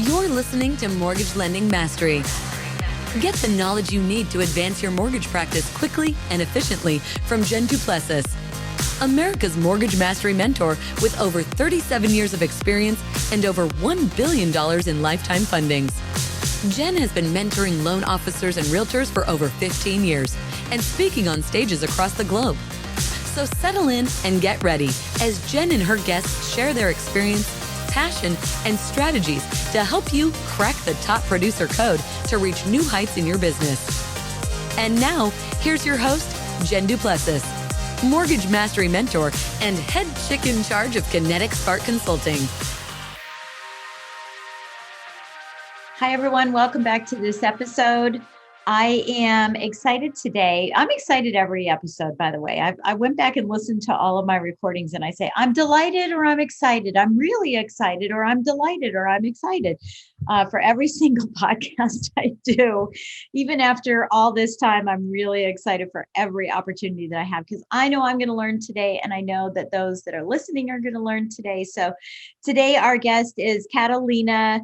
You're listening to Mortgage Lending Mastery. Get the knowledge you need to advance your mortgage practice quickly and efficiently from Jen Du Plessis, America's Mortgage Mastery mentor with over 37 years of experience and over $1 billion in lifetime fundings. Jen has been mentoring loan officers and realtors for over 15 years and speaking on stages across the globe. So settle in and get ready as Jen and her guests share their experience, passion, and strategies to help you crack the top producer code to reach new heights in your business. And now, here's your host, Jen Du Plessis, Mortgage Mastery Mentor and head chick in charge of Kinetic Spark Consulting. Hi, everyone. Welcome back to this episode. I am excited today. I'm excited every episode, by the way. I went back and listened to all of my recordings and I say, I'm delighted or I'm excited. I'm really excited or I'm delighted or I'm excited for every single podcast I do. Even after all this time, I'm really excited for every opportunity that I have because I know I'm going to learn today. And I know that those that are listening are going to learn today. So today our guest is Catalina.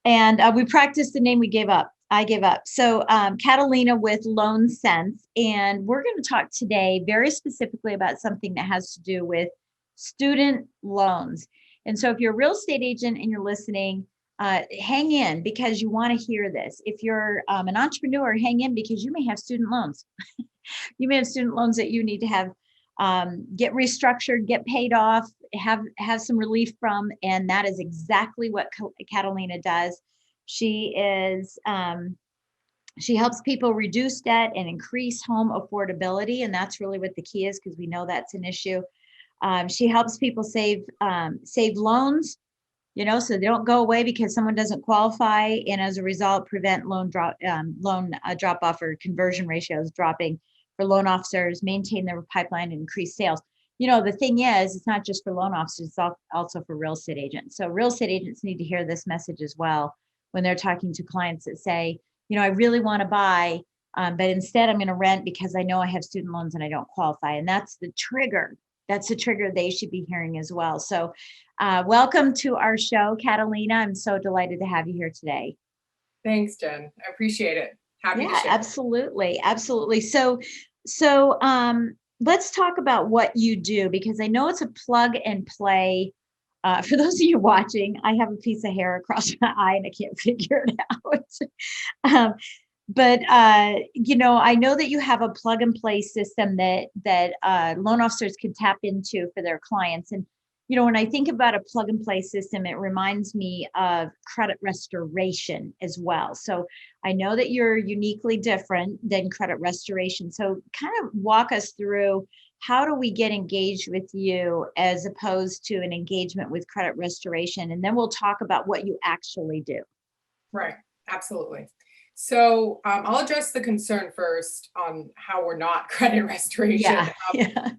And we practiced the name we gave up. I gave up. So Catalina with LoanSense. And we're going to talk today very specifically about something that has to do with student loans. And so if you're a real estate agent and you're listening, hang in because you want to hear this. If you're an entrepreneur, hang in because you may have student loans. You may have student loans that you need to have get restructured, get paid off, have some relief from, and that is exactly what Catalina does. She helps people reduce debt and increase home affordability, and that's really what the key is because we know that's an issue. She helps people save loans, so they don't go away because someone doesn't qualify, and as a result, prevent loan drop off or conversion ratios dropping for loan officers, maintain their pipeline, and increase sales. The thing is, it's not just for loan officers, it's also for real estate agents. So real estate agents need to hear this message as well when they're talking to clients that say, I really want to buy, but instead I'm going to rent because I know I have student loans and I don't qualify. And that's the trigger. That's the trigger they should be hearing as well. So welcome to our show, Catalina. I'm so delighted to have you here today. Thanks, Jen. I appreciate it. Happy to share. Absolutely. Absolutely. So let's talk about what you do, because I know it's a plug and play. For those of you watching, I have a piece of hair across my eye and I can't figure it out. But I know that you have a plug and play system that loan officers can tap into for their clients. And, when I think about a plug and play system, it reminds me of credit restoration as well. So I know that you're uniquely different than credit restoration. So kind of walk us through, how do we get engaged with you as opposed to an engagement with credit restoration? And then we'll talk about what you actually do. Right. Absolutely. So I'll address the concern first on how we're not credit restoration. Yeah.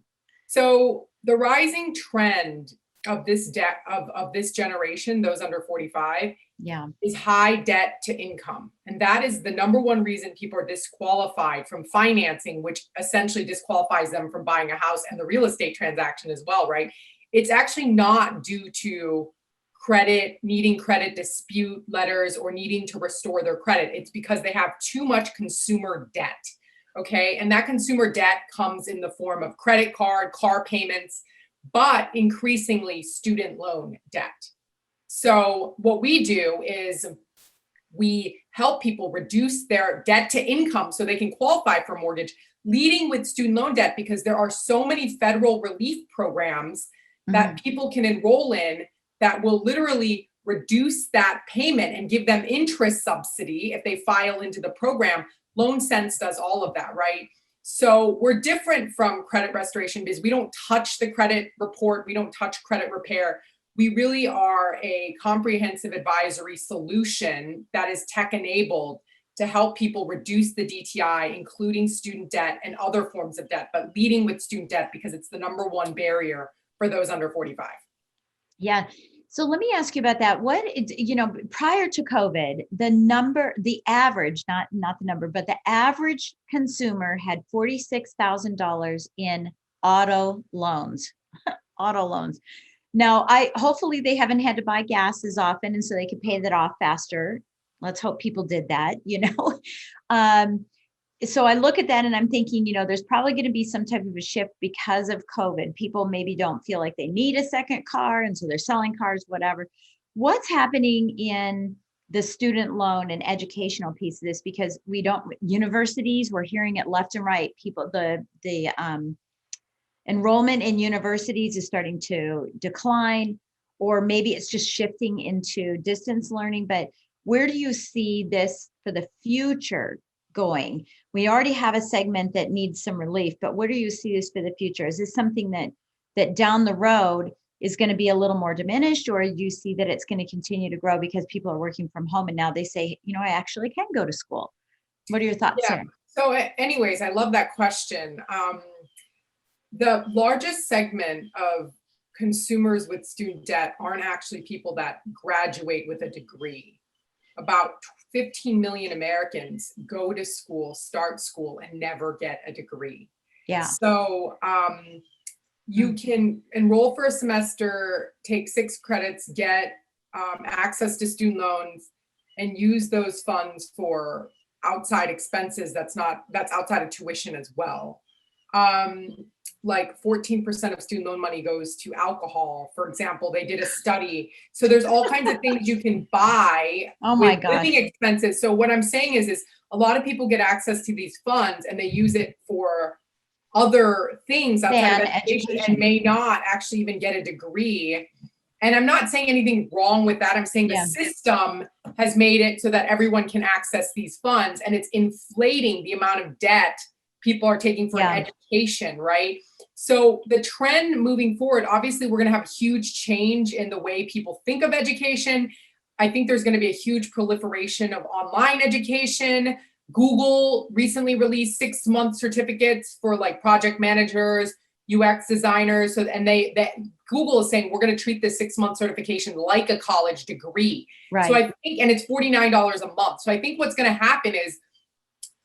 So the rising trend of this debt of this generation, those under 45, is high debt to income. And that is the number one reason people are disqualified from financing, which essentially disqualifies them from buying a house and the real estate transaction as well, right? It's actually not due to needing credit dispute letters or needing to restore their credit. It's because they have too much consumer debt. Okay. And that consumer debt comes in the form of credit card, car payments, but increasingly student loan debt. So what we do is we help people reduce their debt to income so they can qualify for mortgage, leading with student loan debt, because there are so many federal relief programs that people can enroll in that will literally reduce that payment and give them interest subsidy if they file into the program. LoanSense does all of that, right? So we're different from credit restoration because we don't touch the credit report. We don't touch credit repair. We really are a comprehensive advisory solution that is tech enabled to help people reduce the DTI, including student debt and other forms of debt, but leading with student debt because it's the number one barrier for those under 45. Yeah. So let me ask you about that. Prior to COVID, the average, not the number, but the average consumer had $46,000 in auto loans. Now, hopefully they haven't had to buy gas as often, and so they could pay that off faster. Let's hope people did that, Um, so I look at that and I'm thinking, there's probably going to be some type of a shift because of COVID. People maybe don't feel like they need a second car, and so they're selling cars, whatever. What's happening in the student loan and educational piece of this? Because universities, we're hearing it left and right. People, the enrollment in universities is starting to decline, or maybe it's just shifting into distance learning. But where do you see this for the future going? We already have a segment that needs some relief, but where do you see this for the future? Is this something that down the road is going to be a little more diminished, or do you see that it's going to continue to grow because people are working from home and now they say, I actually can go to school? What are your thoughts there? So anyways, I love that question. The largest segment of consumers with student debt aren't actually people that graduate with a degree. About 15 million Americans go to school, start school, and never get a degree. Yeah. So you can enroll for a semester, take 6 credits, get access to student loans, and use those funds for outside expenses. That's outside of tuition as well. Like 14% of student loan money goes to alcohol, for example. They did a study. So there's all kinds of things you can buy with living expenses. So what I'm saying is a lot of people get access to these funds and they use it for other things outside of education and may not actually even get a degree. And I'm not saying anything wrong with that. I'm saying the system has made it so that everyone can access these funds, and it's inflating the amount of debt people are taking for an education, right? So the trend moving forward, obviously we're going to have a huge change in the way people think of education. I think there's going to be a huge proliferation of online education. Google recently released 6-month certificates for like project managers, UX designers. And Google is saying we're going to treat this 6-month certification like a college degree. Right. So I think, and it's $49 a month. So I think what's going to happen is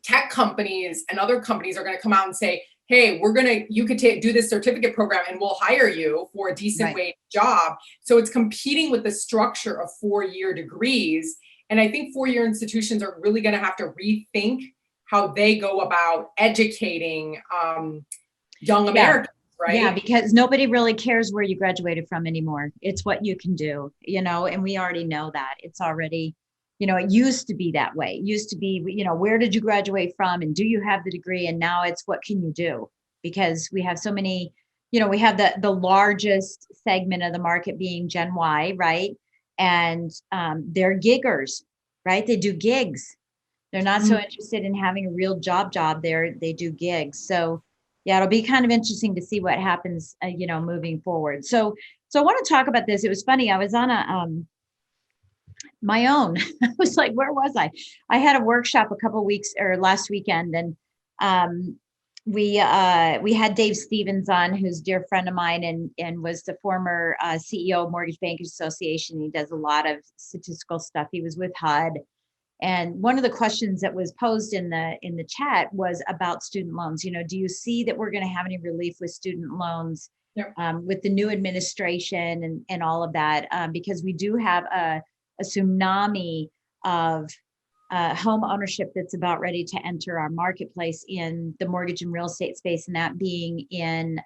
tech companies and other companies are going to come out and say, hey, you could do this certificate program and we'll hire you for a decent wage job. So it's competing with the structure of 4-year degrees. And I think 4-year institutions are really going to have to rethink how they go about educating young Americans, right? Yeah, because nobody really cares where you graduated from anymore. It's what you can do, and we already know that. It's already, it used to be that way. It used to be, where did you graduate from and do you have the degree? And now it's what can you do? Because we have so many, we have the largest segment of the market being Gen Y, right? And they're giggers, right? They do gigs. They're not so interested in having a real job. They do gigs. So yeah, it'll be kind of interesting to see what happens, moving forward. So I want to talk about this. It was funny. I was on my own. I was like, where was I? I had a workshop last weekend, and we had Dave Stevens on, who's a dear friend of mine and was the former CEO of Mortgage Bankers Association. He does a lot of statistical stuff. He was with HUD. And one of the questions that was posed in the chat was about student loans. Do you see that we're going to have any relief with student loans with the new administration and all of that? Because we do have a tsunami of home ownership that's about ready to enter our marketplace in the mortgage and real estate space, and that being in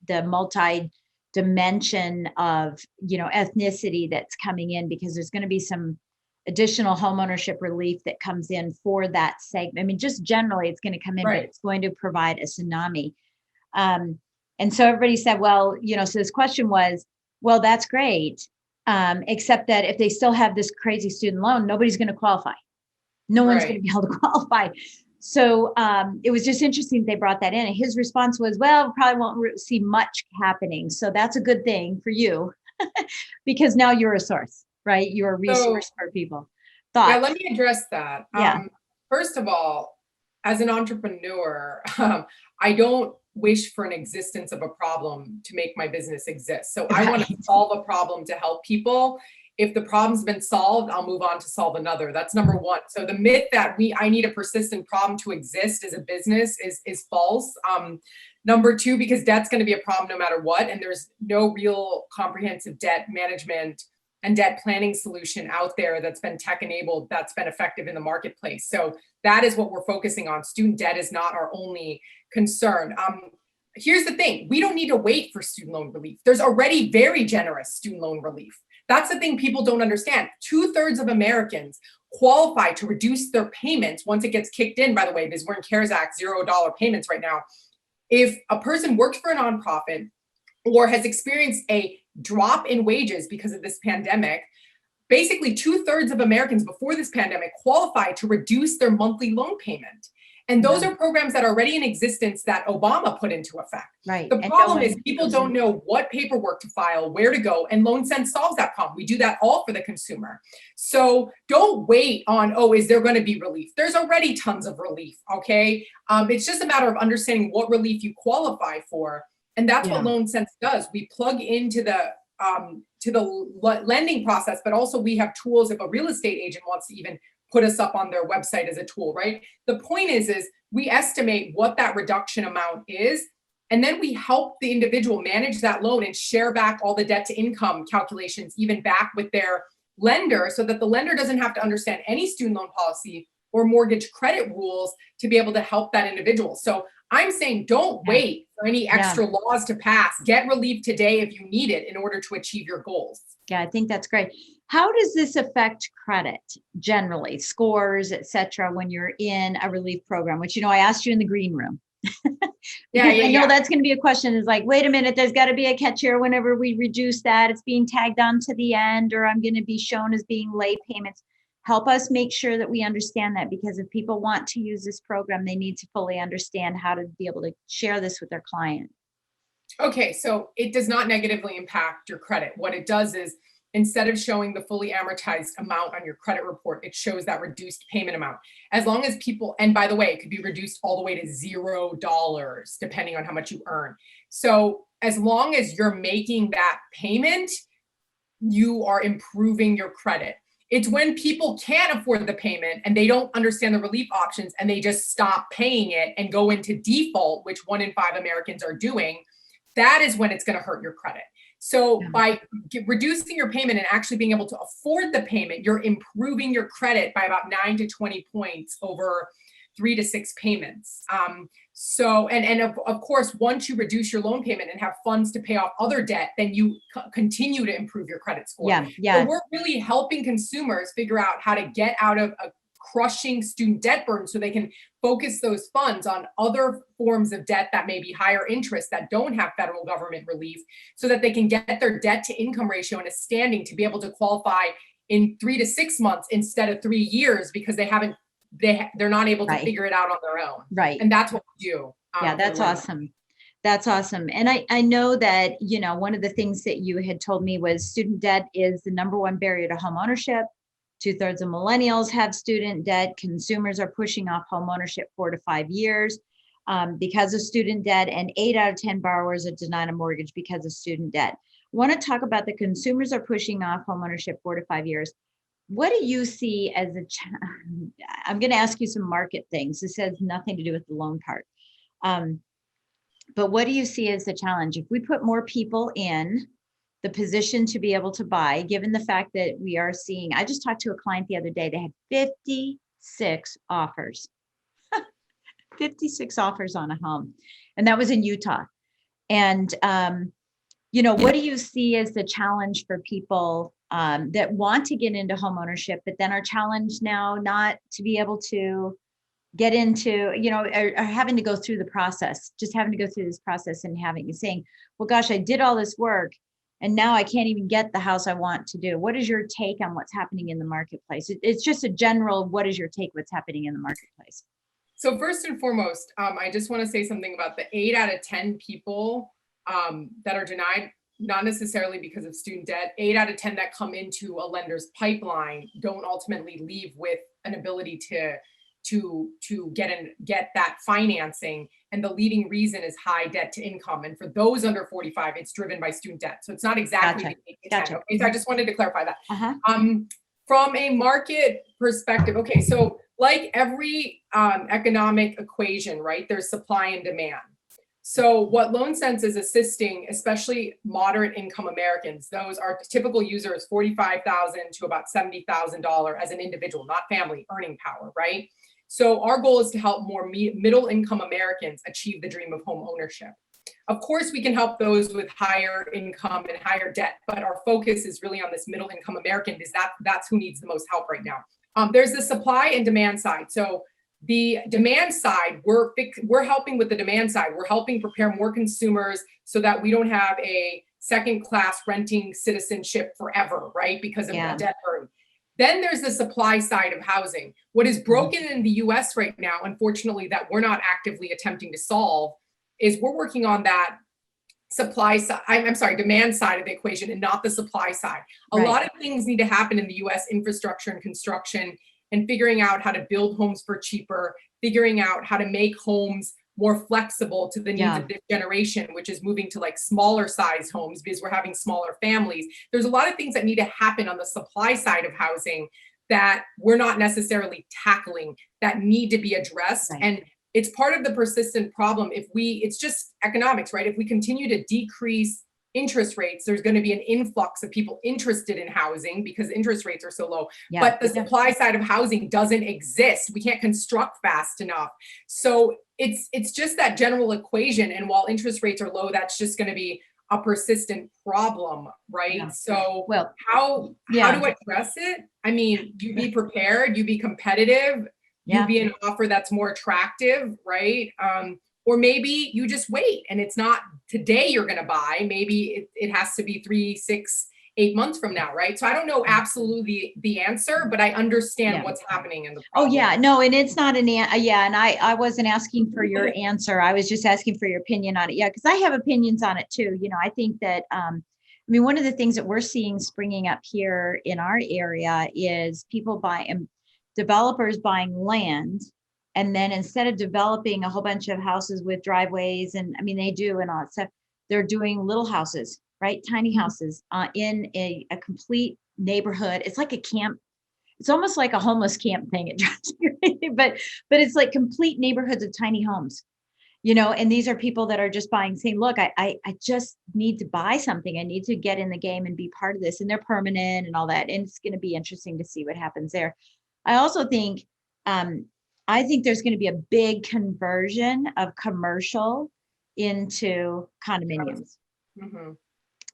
the multi-dimension of ethnicity that's coming in, because there's going to be some additional home ownership relief that comes in for that segment. I mean, just generally it's going to come in, but it's going to provide a tsunami. And so everybody said, well, so this question was, well, that's great. Except that if they still have this crazy student loan, nobody's going to qualify. No one's going to be able to qualify. So it was just interesting they brought that in. And his response was, well, we probably won't see much happening. So that's a good thing for you because now you're a source, right? You're a resource for people. Thoughts? Yeah, let me address that. Yeah. First of all, as an entrepreneur, I don't wish for an existence of a problem to make my business exist. So I want to solve a problem to help people. If the problem's been solved, I'll move on to solve another. That's number one. So the myth that I need a persistent problem to exist as a business is false. Number two, because debt's going to be a problem no matter what. And there's no real comprehensive debt management and debt planning solution out there that's been tech enabled, that's been effective in the marketplace. So that is what we're focusing on. Student debt is not our only concern. Here's the thing. We don't need to wait for student loan relief. There's already very generous student loan relief. That's the thing people don't understand. 2/3 of Americans qualify to reduce their payments once it gets kicked in, by the way, because we're in CARES Act, $0 payments right now. If a person works for a nonprofit or has experienced a drop in wages because of this pandemic, basically 2/3 of Americans before this pandemic qualify to reduce their monthly loan payment. And those are programs that are already in existence that Obama put into effect. Right. The problem is people don't know what paperwork to file, where to go, and LoanSense solves that problem. We do that all for the consumer. So don't wait on, oh, is there going to be relief? There's already tons of relief, okay? It's just a matter of understanding what relief you qualify for. And that's what LoanSense does. We plug into the lending process, but also we have tools if a real estate agent wants to even put us up on their website as a tool, right? The point is we estimate what that reduction amount is, and then we help the individual manage that loan and share back all the debt to income calculations, even back with their lender, so that the lender doesn't have to understand any student loan policy or mortgage credit rules to be able to help that individual. So I'm saying don't wait for any extra laws to pass. Get relief today if you need it in order to achieve your goals. Yeah, I think that's great. How does this affect credit generally, scores, et cetera, when you're in a relief program, which, I asked you in the green room. I know that's going to be a question is like, wait a minute, there's got to be a catch here. Whenever we reduce that, it's being tagged on to the end, or I'm going to be shown as being late payments. Help us make sure that we understand that, because if people want to use this program, they need to fully understand how to be able to share this with their client. Okay, so it does not negatively impact your credit. What it does is, instead of showing the fully amortized amount on your credit report, it shows that reduced payment amount. As long as people, and by the way, it could be reduced all the way to $0, depending on how much you earn. So as long as you're making that payment, you are improving your credit. It's when people can't afford the payment and they don't understand the relief options and they just stop paying it and go into default, which 1 in 5 Americans are doing. That is when it's going to hurt your credit. So by reducing your payment and actually being able to afford the payment, you're improving your credit by about 9 to 20 points over 3 to 6 payments. Of course, once you reduce your loan payment and have funds to pay off other debt, then you continue to improve your credit score. So we're really helping consumers figure out how to get out of a crushing student debt burden so they can focus those funds on other forms of debt that may be higher interest that don't have federal government relief, so that they can get their debt to income ratio in a standing to be able to qualify in 3 to 6 months instead of 3 years, because they're not able to figure it out on their own. Right. And that's what we do. That's awesome. That's awesome. And I know that, one of the things that you had told me was student debt is the number one barrier to home ownership. 2/3 of millennials have student debt. Consumers are pushing off home ownership 4 to 5 years because of student debt, and 8 out of 10 borrowers are denied a mortgage because of student debt. I want to talk about the consumers are pushing off home ownership 4 to 5 years. What do you see as I'm going to ask you some market things. This has nothing to do with the loan part. But what do you see as the challenge? If we put more people in the position to be able to buy, given the fact that we are seeing, I just talked to a client the other day, they had 56 offers, 56 offers on a home. And that was in Utah. And, what do you see as the challenge for people that want to get into home ownership, but then are challenged now not to be able to get into, or having to go through the process, just having to go through this process and saying, well, gosh, I did all this work and now I can't even get the house I want to do. What is your take on what's happening in the marketplace? It's just a general, what is your take what's happening in the marketplace? So first and foremost, I just want to say something about the 8 out of 10 people that are denied, not necessarily because of student debt. 8 out of 10 that come into a lender's pipeline don't ultimately leave with an ability to get that financing. And the leading reason is high debt to income. And for those under 45, it's driven by student debt. So it's not exactly Gotcha. Okay, so I just wanted to clarify that. From a market perspective, okay, so like every economic equation, right, there's supply and demand. So what LoanSense is assisting, especially moderate income Americans, those are typical users, $45,000 to about $70,000 as an individual, not family, earning power, right? So our goal is to help more middle income Americans achieve the dream of home ownership. Of course, we can help those with higher income and higher debt, but our focus is really on this middle income American because that's who needs the most help right now. There's the supply and demand side. So the demand side, we're helping with the demand side. We're helping prepare more consumers so that we don't have a second-class renting citizenship forever, right? Because of the debt burden. Then there's the supply side of housing. What is broken in the US right now, unfortunately, that we're not actively attempting to solve is we're working on that supply side, demand side of the equation and not the supply side. A lot of things need to happen in the US, infrastructure and construction, and figuring out how to build homes for cheaper, figuring out how to make homes more flexible to the needs of this generation, which is moving to like smaller size homes because we're having smaller families. There's a lot of things that need to happen on the supply side of housing that we're not necessarily tackling that need to be addressed. And it's part of the persistent problem. It's just economics, right? If we continue to decrease interest rates, there's going to be an influx of people interested in housing because interest rates are so low. But the supply side of housing doesn't exist. We can't construct fast enough. So it's just that general equation. And while interest rates are low, that's just going to be a persistent problem, right? So how do I address it? I mean, you be prepared, you be competitive, you be an offer that's more attractive, right? Or maybe you just wait and it's not today you're going to buy. Maybe it has to be 3, 6, 8 months from now, right? So I don't know absolutely the answer, but I understand what's happening in the problem. No, and it's not and I wasn't asking for your answer. I was just asking for your opinion on it. Because I have opinions on it too. I think that one of the things that we're seeing springing up here in our area is developers buying land. And then instead of developing a whole bunch of houses with driveways, and they do and all that stuff, they're doing little houses, right? Tiny houses in a complete neighborhood. It's like a camp. It's almost like a homeless camp thing. It drives me crazy, but it's like complete neighborhoods of tiny homes, and these are people that are just buying, saying, look, I just need to buy something. I need to get in the game and be part of this. And they're permanent and all that. And it's going to be interesting to see what happens there. I also think, there's going to be a big conversion of commercial into condominiums.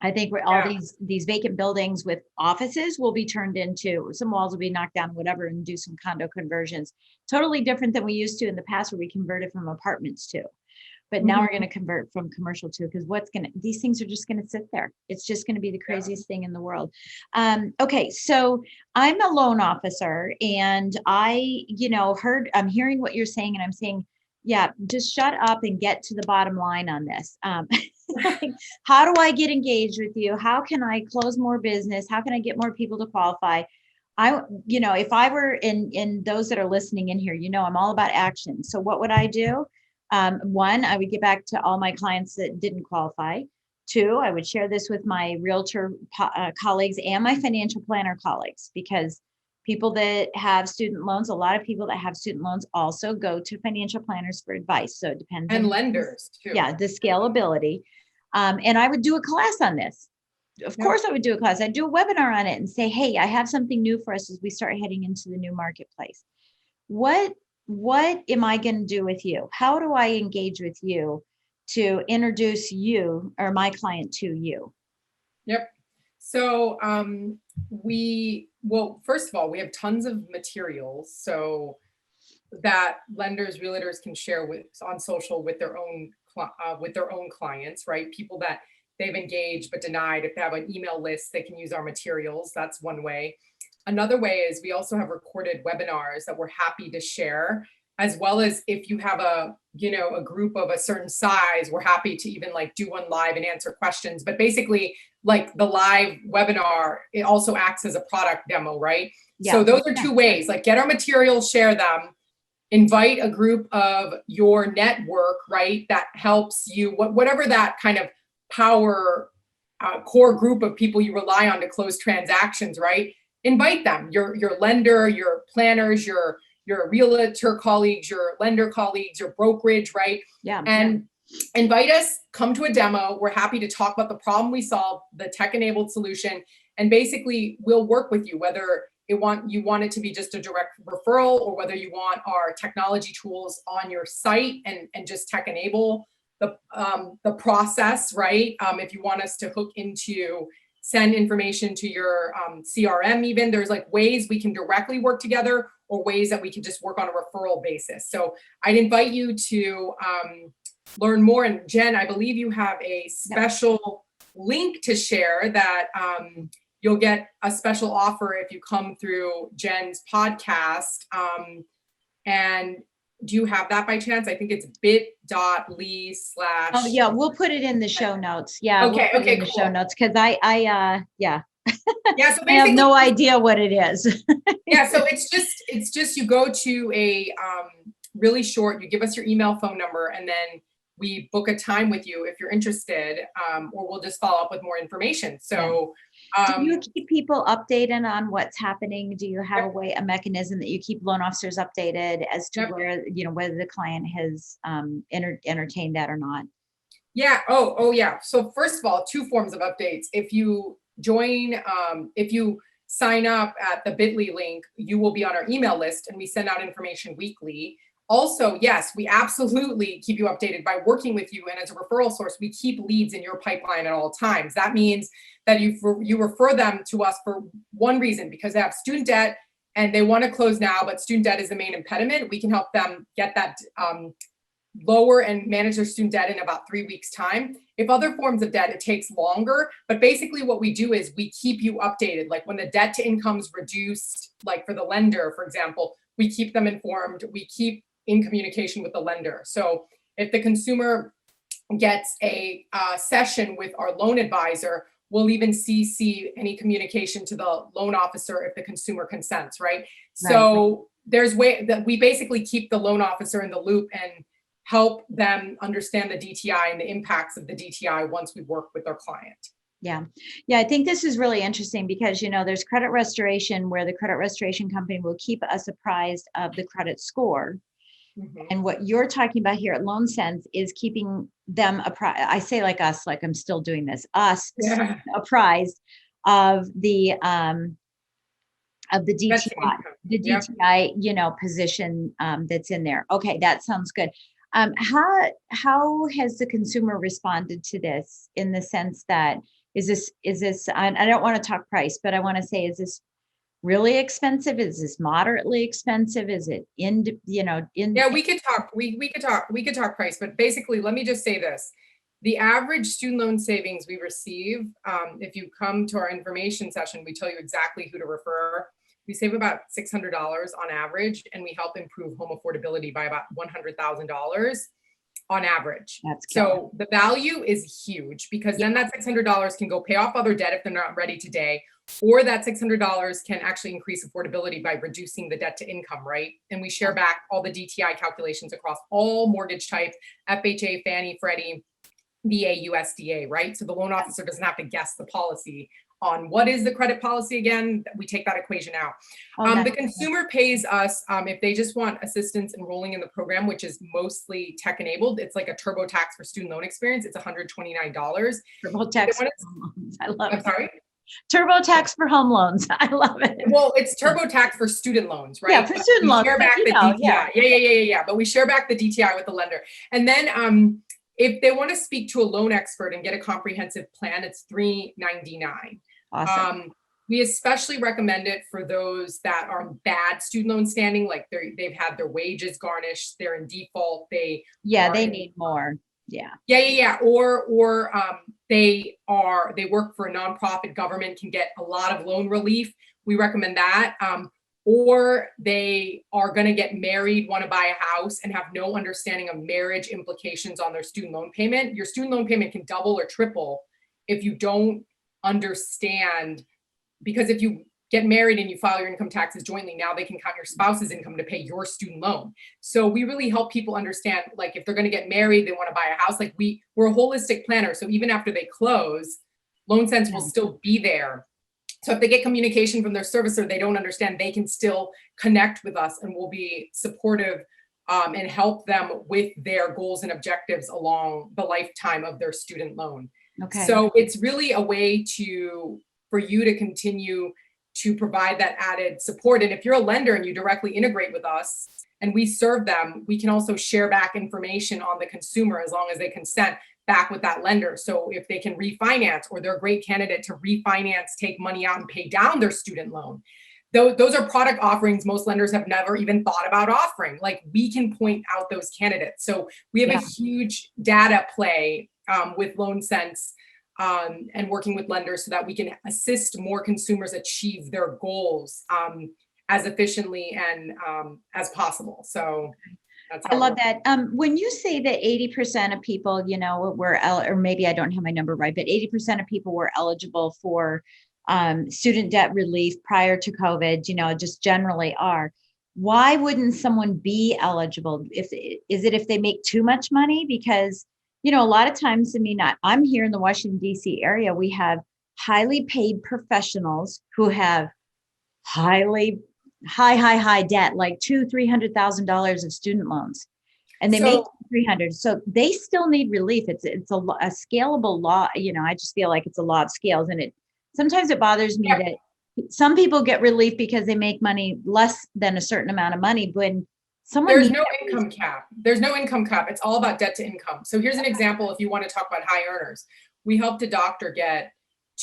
I think all these vacant buildings with offices will be turned into, some walls will be knocked down, whatever, and do some condo conversions. Totally different than we used to in the past, where we converted from apartments to. But now we're going to convert from commercial to, because these things are just going to sit there. It's just going to be the craziest thing in the world. Okay, so I'm a loan officer, and I'm hearing what you're saying, and I'm saying, just shut up and get to the bottom line on this. How do I get engaged with you? How can I close more business? How can I get more people to qualify? If I were in those that are listening in here, I'm all about action. So what would I do? One, I would get back to all my clients that didn't qualify. 2, I would share this with my realtor colleagues and my financial planner colleagues, because people that have student loans, a lot of people that have student loans also go to financial planners for advice. So it depends. And lenders too. The scalability. And I would do a class on this. Of course I would do a class. I'd do a webinar on it and say, hey, I have something new for us as we start heading into the new marketplace. What am I going to do with you? How do I engage with you to introduce you or my client to you? Yep. So first of all, we have tons of materials so that lenders, realtors can share on social with their own clients, right? People that they've engaged but denied. If they have an email list, they can use our materials. That's one way. Another way is we also have recorded webinars that we're happy to share, as well as if you have a group of a certain size, we're happy to even do one live and answer questions. But basically, the live webinar, it also acts as a product demo, right? So those are 2 ways, get our materials, share them, invite a group of your network, right? That helps you, whatever that kind of power core group of people you rely on to close transactions, right? Invite them, your lender, your planners, your realtor colleagues, your lender colleagues, your brokerage, right? And invite us, come to a demo. We're happy to talk about the problem we solve, the tech-enabled solution, and basically we'll work with you, whether you want it to be just a direct referral, or whether you want our technology tools on your site and just tech enable the process, right? If you want us to hook into send information to your CRM, even there's like ways we can directly work together, or ways that we can just work on a referral basis. So I'd invite you to learn more. And Jen, I believe you have a special link to share that you'll get a special offer if you come through Jen's podcast. And do you have that by chance? I think it's bit.ly/ Oh yeah, we'll put it in the show notes. Yeah. Okay. We'll put it in the Cool. show notes, because yeah. Yeah. So I have no idea what it is. Yeah. So it's just you go to a really short, you give us your email, phone number, and then we book a time with you if you're interested, or we'll just follow up with more information. So do you keep people updated on what's happening? Do you have a mechanism that you keep loan officers updated as to where, whether the client has entertained that or not? Yeah. Oh yeah. So first of all, two forms of updates. If you join, if you sign up at the bit.ly link, you will be on our email list, and we send out information weekly. Also, yes, we absolutely keep you updated by working with you. And as a referral source, we keep leads in your pipeline at all times. That means that you refer them to us for one reason, because they have student debt and they want to close now, but student debt is the main impediment. We can help them get that lower and manage their student debt in about 3 weeks' time. If other forms of debt, it takes longer. But basically what we do is we keep you updated. Like when the debt to income is reduced, like for the lender, for example, we keep them informed. We keep in communication with the lender. So if the consumer gets a session with our loan advisor, we'll even CC any communication to the loan officer if the consumer consents, right? So there's way that we basically keep the loan officer in the loop and help them understand the DTI and the impacts of the DTI once we work with our client. Yeah. I think this is really interesting because, there's credit restoration where the credit restoration company will keep us apprised of the credit score. Mm-hmm. And what you're talking about here at LoanSense is keeping them apprised. I say like us, like I'm still doing this, apprised of the DTI, DTI, position that's in there. Okay. That sounds good. How has the consumer responded to this, in the sense that, is this, I don't want to talk price, but I want to say, is this really expensive? Is this moderately expensive? Is it Yeah, we could talk price, but basically, let me just say this. The average student loan savings we receive, if you come to our information session, we tell you exactly who to refer. We save about $600 on average, and we help improve home affordability by about $100,000 on average. So the value is huge, because then that $600 can go pay off other debt if they're not ready today, or that $600 can actually increase affordability by reducing the debt to income, right? And we share back all the DTI calculations across all mortgage types, FHA, Fannie, Freddie, VA, USDA, right? So the loan officer doesn't have to guess the policy on what is the credit policy again. We take that equation out. The consumer pays us if they just want assistance enrolling in the program, which is mostly tech enabled. It's like a TurboTax for student loan experience. It's $129. TurboTax for home loans. I love it. I'm sorry? TurboTax for home loans. I love it. Well, it's TurboTax for student loans, right? Yeah, for student loans. Share back the DTI. Yeah. But we share back the DTI with the lender. And then if they want to speak to a loan expert and get a comprehensive plan, it's $399. Awesome. We especially recommend it for those that are in bad student loan standing, like they've had their wages garnished, they're in default, they need more. Yeah. Or they work for a nonprofit, government can get a lot of loan relief. We recommend that. Or they are going to get married, want to buy a house, and have no understanding of marriage implications on their student loan payment. Your student loan payment can double or triple if you don't understand, because if you get married and you file your income taxes jointly, now they can count your spouse's income to pay your student loan. So we really help people understand, like if they're going to get married, they want to buy a house, like we're a holistic planner. So even after they close, LoanSense will still be there. So if they get communication from their servicer, they don't understand, they can still connect with us, and we'll be supportive and help them with their goals and objectives along the lifetime of their student loan. Okay. So it's really a way for you to continue to provide that added support. And if you're a lender and you directly integrate with us and we serve them, we can also share back information on the consumer as long as they consent back with that lender. So if they can refinance, or they're a great candidate to refinance, take money out and pay down their student loan. Those are product offerings most lenders have never even thought about offering. Like, we can point out those candidates. So we have a huge data play with LoanSense and working with lenders so that we can assist more consumers achieve their goals as efficiently and as possible. So that's how I love that. When you say that 80% of people, or maybe I don't have my number right, but 80% of people were eligible for student debt relief prior to COVID, just generally are. Why wouldn't someone be eligible? Is it if they make too much money? Because, a lot of times, I'm here in the Washington, D.C. area. We have highly paid professionals who have high debt, like $200,000-$300,000 of student loans, and they make 300. So they still need relief. It's a scalable law. I just feel like it's a law of scales, and sometimes it bothers me that some people get relief because they make money less than a certain amount of money. When there's no income cap. There's no income cap. It's all about debt to income. So here's an example. If you want to talk about high earners, we helped a doctor get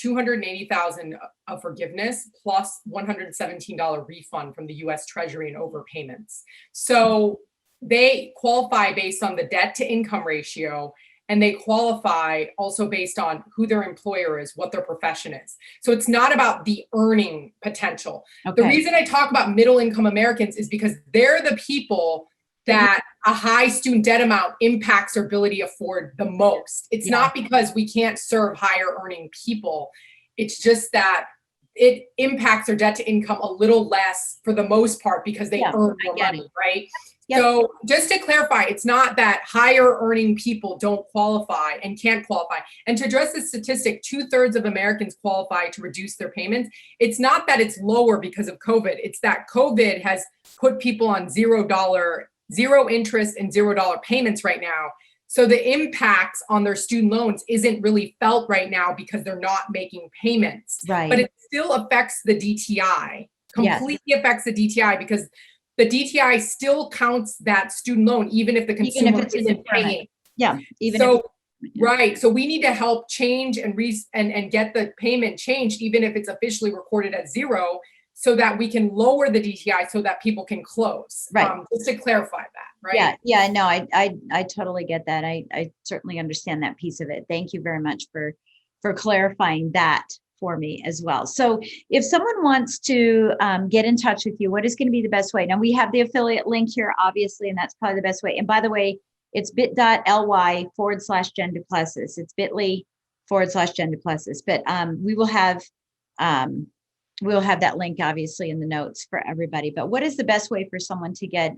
$280,000 of forgiveness plus $117 refund from the U.S. Treasury in overpayments. So they qualify based on the debt to income ratio, and they qualify also based on who their employer is, what their profession is. So it's not about the earning potential. Okay. The reason I talk about middle income Americans is because they're the people that a high student debt amount impacts their ability to afford the most. It's not because we can't serve higher earning people. It's just that it impacts their debt to income a little less for the most part because they earn more money, right? Yep. So just to clarify, it's not that higher earning people don't qualify and can't qualify. And to address this statistic, 2/3 of Americans qualify to reduce their payments. It's not that it's lower because of COVID. It's that COVID has put people on zero interest and $0 payments right now. So the impacts on their student loans isn't really felt right now because they're not making payments. Right. But it still affects the DTI, completely affects the DTI, because the DTI still counts that student loan, even if the consumer isn't paying. Yeah. Right. So we need to help change and get the payment changed, even if it's officially recorded at zero, so that we can lower the DTI so that people can close. Right. Just to clarify that. Right. Yeah. No, I totally get that. I certainly understand that piece of it. Thank you very much for clarifying that for me as well. So if someone wants to get in touch with you, what is going to be the best way? Now we have the affiliate link here, obviously, and that's probably the best way. And by the way, it's bit.ly/Jen Du Plessis. It's bit.ly/Jen Du Plessis. But we will have that link obviously in the notes for everybody. But what is the best way for someone to get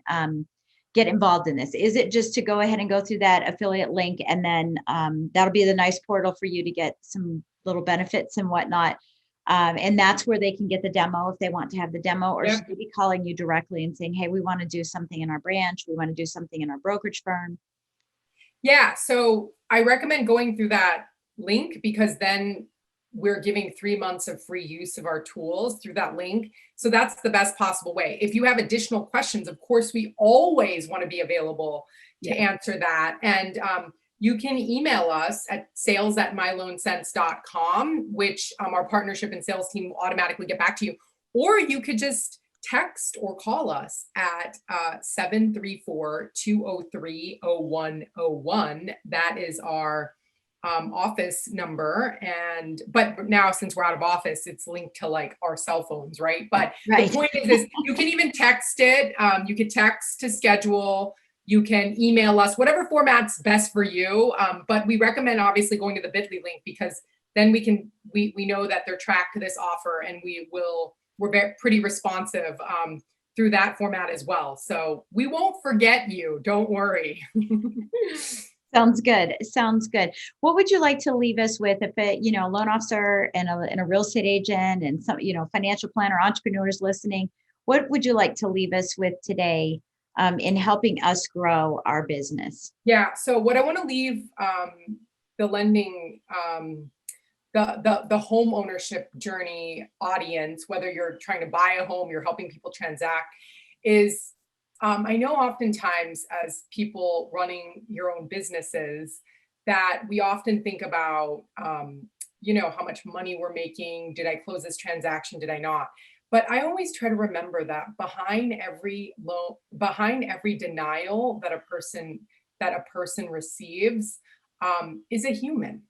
involved in this? Is it just to go ahead and go through that affiliate link, and then that'll be the nice portal for you to get some little benefits and whatnot? And that's where they can get the demo if they want to have the demo, or should they be calling you directly and saying, hey, we want to do something in our branch, we want to do something in our brokerage firm? Yeah, so I recommend going through that link, because then we're giving 3 months of free use of our tools through that link. So that's the best possible way. If you have additional questions, of course, we always want to be available to answer that. And you can email us at sales@myloansense.com, which our partnership and sales team will automatically get back to you. Or you could just text or call us at 734-203-0101. That is our office number. But now, since we're out of office, it's linked to like our cell phones, right? But the point is you can even text it. You could text to schedule. You can email us, whatever format's best for you. But we recommend obviously going to the bit.ly link, because then we know that they're tracked to this offer, and we're pretty responsive through that format as well. So we won't forget you. Don't worry. Sounds good. What would you like to leave us with, if a loan officer and a real estate agent and some financial planner, entrepreneurs listening? What would you like to leave us with today in helping us grow our business. Yeah. So what I want to leave the lending, the home ownership journey audience, whether you're trying to buy a home, you're helping people transact, is I know oftentimes as people running your own businesses that we often think about, how much money we're making. Did I close this transaction? Did I not? But I always try to remember that behind every denial that a person receives is a human,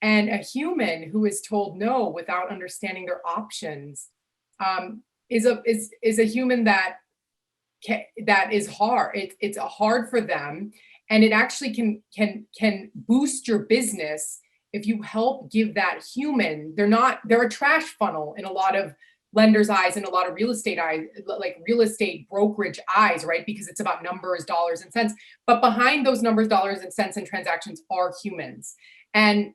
and a human who is told no without understanding their options is a human that is hard. It's hard for them, and it actually can boost your business if you help give that human. They're a trash funnel in a lot of lenders' eyes and a lot of real estate eyes, like real estate brokerage eyes, right? Because it's about numbers, dollars and cents. But behind those numbers, dollars and cents and transactions are humans. And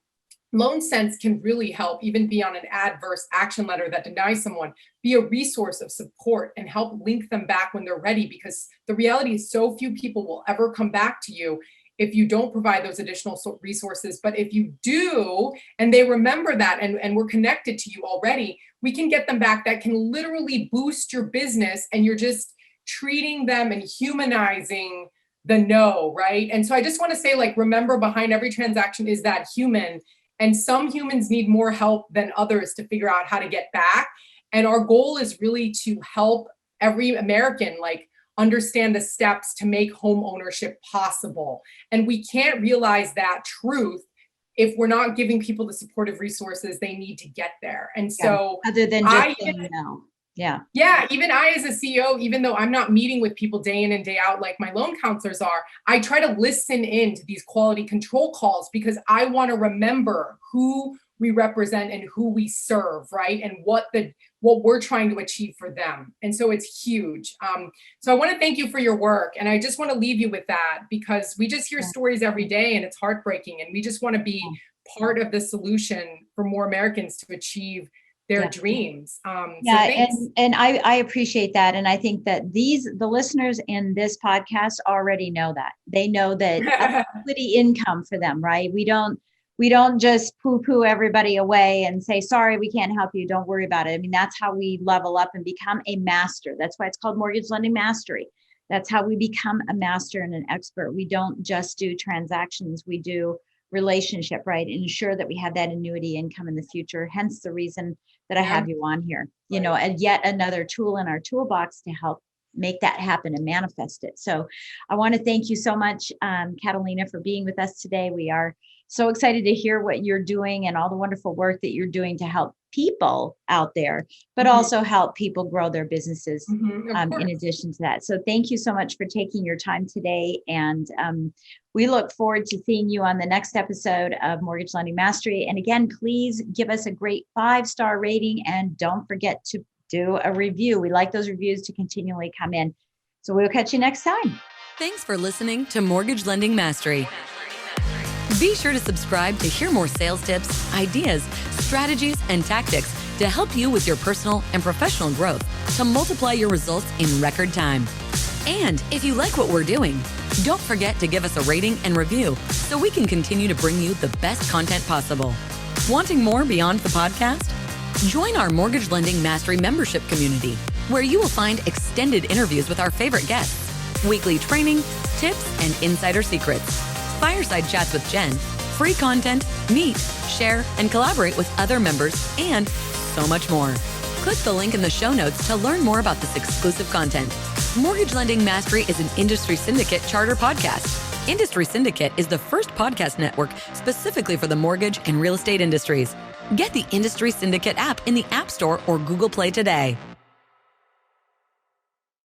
LoanSense can really help, even be on an adverse action letter that denies someone, be a resource of support and help link them back when they're ready. Because the reality is so few people will ever come back to you if you don't provide those additional resources. But if you do, and they remember that, and we're connected to you already, we can get them back. That can literally boost your business, and you're just treating them and humanizing the no, right? And so I just want to say, remember, behind every transaction is that human, and some humans need more help than others to figure out how to get back. And our goal is really to help every American, understand the steps to make home ownership possible. And we can't realize that truth if we're not giving people the supportive resources they need to get there. And so other than just saying no. Yeah. Yeah. Even I, as a CEO, even though I'm not meeting with people day in and day out like my loan counselors are, I try to listen in to these quality control calls because I want to remember who we represent and who we serve, right? And what we're trying to achieve for them. And so it's huge. So I want to thank you for your work. And I just want to leave you with that, because we just hear stories every day and it's heartbreaking. And we just want to be part of the solution for more Americans to achieve their dreams. And I appreciate that. And I think that the listeners in this podcast already know that. They know that equity income for them, right? We don't just poo-poo everybody away and say, sorry, we can't help you. Don't worry about it. I mean, that's how we level up and become a master. That's why it's called Mortgage Lending Mastery. That's how we become a master and an expert. We don't just do transactions. We do relationship, right? Ensure that we have that annuity income in the future. Hence the reason that I have you on here, and yet another tool in our toolbox to help make that happen and manifest it. So I want to thank you so much, Catalina, for being with us today. We are so excited to hear what you're doing and all the wonderful work that you're doing to help people out there, but also help people grow their businesses in addition to that. So thank you so much for taking your time today. And we look forward to seeing you on the next episode of Mortgage Lending Mastery. And again, please give us a great 5-star rating and don't forget to do a review. We like those reviews to continually come in. So we'll catch you next time. Thanks for listening to Mortgage Lending Mastery. Be sure to subscribe to hear more sales tips, ideas, strategies, and tactics to help you with your personal and professional growth to multiply your results in record time. And if you like what we're doing, don't forget to give us a rating and review so we can continue to bring you the best content possible. Wanting more beyond the podcast? Join our Mortgage Lending Mastery membership community, where you will find extended interviews with our favorite guests, weekly training, tips, and insider secrets, fireside chats with Jen, free content, meet, share, and collaborate with other members, and so much more. Click the link in the show notes to learn more about this exclusive content. Mortgage Lending Mastery is an Industry Syndicate charter podcast. Industry Syndicate is the first podcast network specifically for the mortgage and real estate industries. Get the Industry Syndicate app in the App Store or Google Play today.